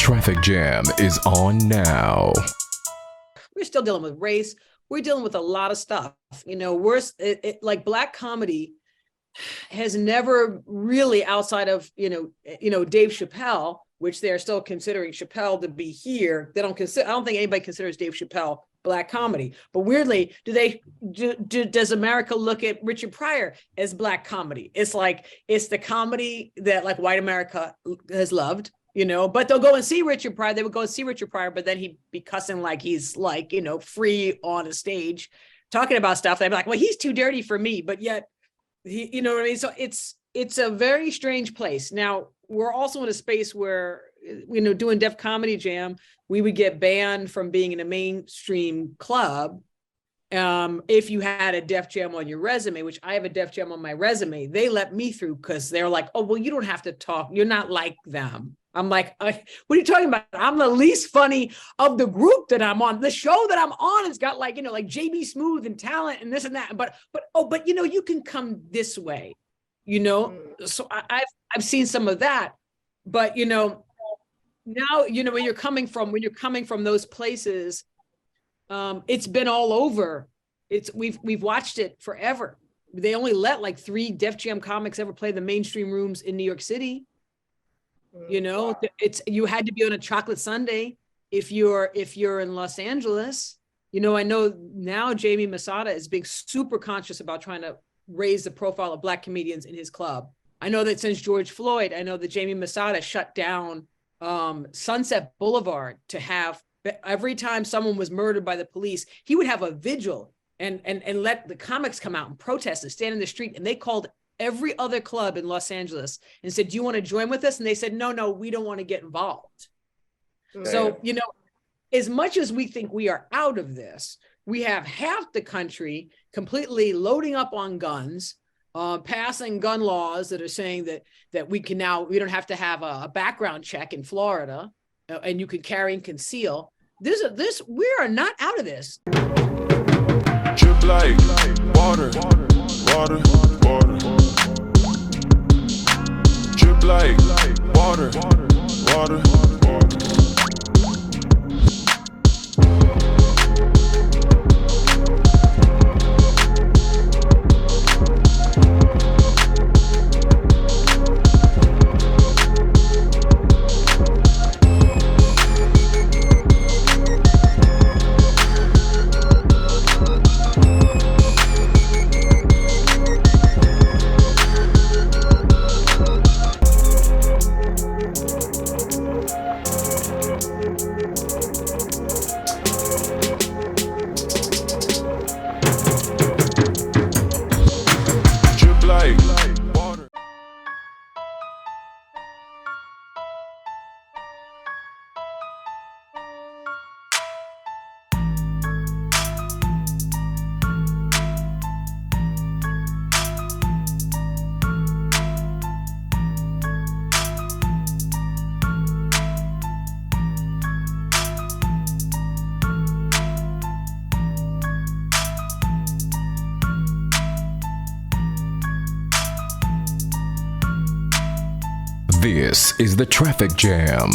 Traffic Jam is on now. We're still dealing with race. We're dealing with a lot of stuff. Like black comedy has never really, outside of Dave Chappelle, which they're still considering Chappelle to be here. They don't consider. I don't think anybody considers Dave Chappelle black comedy. But weirdly, does America look at Richard Pryor as black comedy? It's the comedy that like white America has loved. But they'll go and see Richard Pryor. They would go and see Richard Pryor, but then he'd be cussing like he's free on a stage talking about stuff. They'd be like, well, he's too dirty for me, but yet he, you know what I mean? So it's a very strange place. Now, we're also in a space where, doing Def Comedy Jam, we would get banned from being in a mainstream club. If you had a Def Jam on your resume, which I have a Def Jam on my resume, they let me through because they're like, oh, well, you don't have to talk. You're not like them. I'm like, what are you talking about? I'm the least funny of the group that I'm on. The show that I'm on has got like JB Smooth and talent and this and that. But you can come this way, So I've seen some of that. But now when you're coming from those places, it's been all over. We've watched it forever. They only let like 3 Def Jam comics ever play the mainstream rooms in New York City. You had to be on a chocolate Sunday if you're in Los Angeles. I know now Jamie Masada is being super conscious about trying to raise the profile of black comedians in his club. I know that since George Floyd, I know that Jamie Masada shut down Sunset Boulevard to have every time someone was murdered by the police, he would have a vigil and let the comics come out and protest and stand in the street. And they called every other club in Los Angeles and said, do you want to join with us? And they said, no, we don't want to get involved. Damn. So, as much as we think we are out of this, we have half the country completely loading up on guns, passing gun laws that are saying that we don't have to have a background check in Florida, and you can carry and conceal. We are not out of this. Drip like water, water, water. Drip like water, water, water. This is the Traffic Jam.